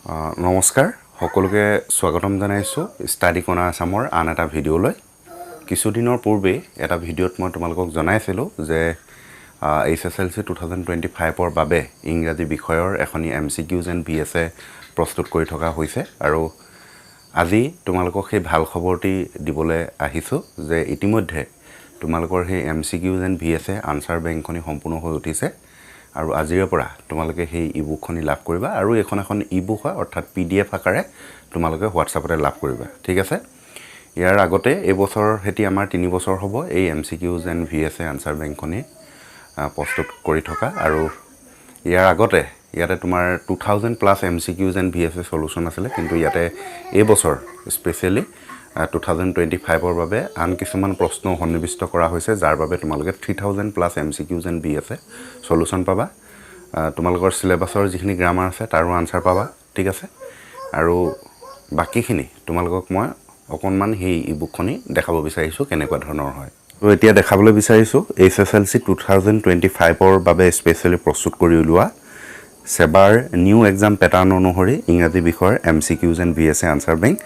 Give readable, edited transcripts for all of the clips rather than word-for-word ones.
নমস্কাৰ সকলোকে স্বাগতম জনাইছো ষ্টাডি কৰ্নাৰ আসামৰ আন এটা ভিডিঅ'লৈ কিছুদিনৰ পূৰ্বে এটা ভিডিঅ'ত মই তোমালোকক জনাইছিলো যে HSLC 2025 ৰ বাবে ইংৰাজী বিষয়ৰ এখনি MCQs VSA প্ৰস্তুত কৰি থকা হৈছে আৰু আজি তোমালোকক সেই ভাল খবৰটি দিবলৈ আহিছো যে ইতিমধ্যে তোমালোকৰ সেই MCQs VSA Answer Bank খনি সম্পূৰ্ণ হৈ উঠিছে আৰু আজিৰ পৰা তোমালোকে সেই ইবুক খনি লাভ কৰিবা আৰু এখন ইবুক হয় অৰ্থাৎ PDF আকাৰে তোমালোকে WhatsAppতে লাভ কৰিবা ঠিক আছে ইয়াৰ আগতে এই বছৰ হেতি আমাৰ 3 বছৰ হ'ব এই MCQs VSA Answer Bank খনি প্ৰস্তুত কৰি থকা আৰু ইয়াৰ আগতে ইয়াতে তোমাৰ 2000 প্লাস MCQs VSA সলিউশন আছিল কিন্তু ইয়াতে এই বছৰ স্পেশালি 2025 ৰ বাবে আন কিছুমান প্ৰশ্ন সন্নিবিষ্ট কৰা হৈছে যাৰ বাবে তোমালোকে 3000 প্লাস MCQs VSA সলিউশন পাবা তোমালোকৰ সিলেবাসৰ যিখিনি গ্ৰামাৰ আছে তাৰো আনসাৰ পাবা ঠিক আছে আৰু বাকিখিনি তোমালোকক মই অকনমান হেই ইবুক খনি দেখাব বিচাৰিছো কেনেকুৱা ধৰণৰ হয় তো এতিয়া দেখাবলৈ বিচাৰিছো HSLC 2025 ৰ বাবে স্পেশালি প্ৰস্তুত কৰি উলোৱা সেবাৰ নিউ এক্সাম প্যাটাৰ্ন অনুসৰি ইংৰাজী বিষয়ৰ MCQs VSA Answer Bank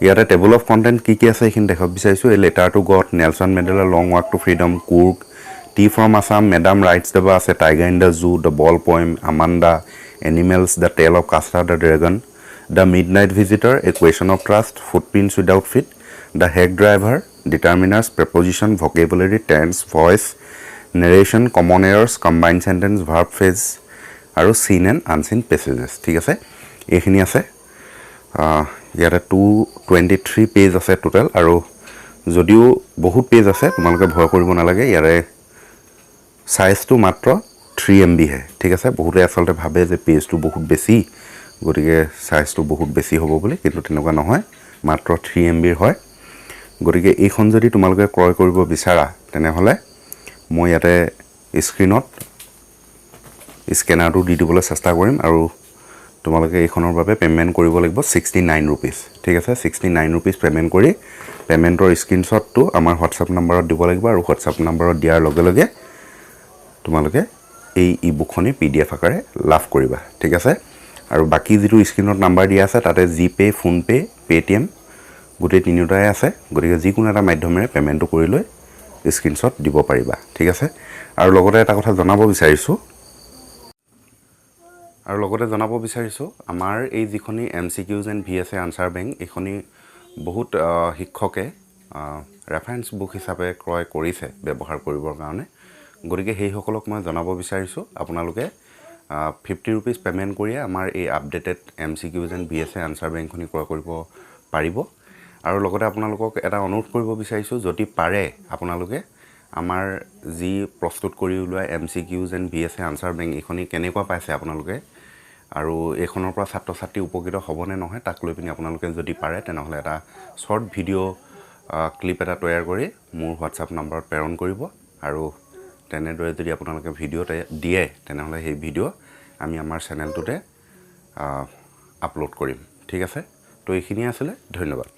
ইয়াতে টেবল অফ কন্টেন্ট কি আছে এইখিনি দেখাব বিচাৰিছো a letter to god Nelson Mandela long walk to freedom Coorg tea from Assam madam rides the bus আছে tiger in the zoo the ball poem Amanda animals the tale of custard the dragon the midnight visitor a question of trust footprints without feet the Hague driver determiners preposition vocabulary tense voice narration common errors combined sentence verb phrase আৰু seen and unseen passages ঠিক আছে এইখিনি আছে ইয়াতে 223 page আছে total আৰু যদিও বহুত পেজ আছে তোমালোকে ভয় কৰিব নালাগে ইয়াৰে সাইজটো মাত্ৰ 3 MB হে ঠিক আছে বহুতে আসলতে ভাবে যে পেজটো বহুত বেছি গতিকে সাইজটো বহুত বেছি হ'ব বুলি কিন্তু তেনেকুৱা নহয় মাত্ৰ 3 MB হয় গতিকে এইখন যদি তোমালোকে ক্ৰয় কৰিব বিচাৰা তেনেহলে মই ইয়াতে স্ক্ৰিনত স্ক্যানাৰটো দি দিবলৈ চেষ্টা কৰিম আৰু তোমালোকে এইখনৰ বাবে পেমেন্ট কৰিব লাগিব 69 रुपीस ঠিক আছে 69 रुपीस পেমেন্ট কৰি পেমেন্টৰ স্ক্ৰিনশ্বটটো আমাৰ WhatsApp নম্বৰত দিব লাগিব আৰু WhatsApp নম্বৰত দিয়াৰ লগে লগে তোমালোকে এই ইবুক খনি PDF আকাৰে লাভ কৰিবা ঠিক আছে আৰু বাকি যেটো স্ক্ৰিনত নম্বৰ দিয়া আছে তাতে জিপে ফোনপে পেটিএম গুটে তিনিটাই আছে গতিকে যি কোনো এটা মাধ্যমেৰে পেমেন্টটো কৰি লৈ স্ক্ৰিনশ্বট দিব পাৰিবা ঠিক আছে আৰু লগতে এটা কথা জনাব বিচাৰিছো আৰু লগতে জনাব বিচাৰিছো আমাৰ এই যিখনি MCQs VSA Answer Bank এইখনি বহুত শিক্ষকে ৰেফাৰেন্স বুক হিচাপে ক্ৰয় কৰিছে ব্যৱহাৰ কৰিবৰ কাৰণে গতিকে হেই সকলক মই জনাব বিচাৰিছো আপোনালোকে 50 रुपीस পেমেন্ট কৰি আমাৰ এই updated MCQs VSA Answer Bank খনি ক্ৰয় কৰিব পাৰিব আৰু লগতে আপোনালোকক এটা অনুৰোধ কৰিব বিচাৰিছো যদি পাৰে আপোনালোকে আমাৰ যি প্ৰস্তুত কৰি উলোৱা MCQs VSA Answer Bank এইখনি কেনেকুৱা পাইছে আপোনালোকে আৰু এইখনৰ পৰা ছাত্ৰ ছাত্ৰী উপকৃত হ'বনে নহয় তাক লৈ পিনি আপোনালোকে যদি পাৰে তেনেহলে এটা শৰ্ট ভিডিও ক্লিপ এটা তৈয়াৰ কৰি মোৰ WhatsApp নম্বৰত প্ৰেৰণ কৰিব আৰু তেনেদৰে যদি আপোনালোকে ভিডিওতে দিয়ে তেনেহলে সেই ভিডিও আমি আমাৰ চেনেলটোতে আপলোড কৰিম ঠিক আছে তো এইখিনি আছিল ধন্যবাদ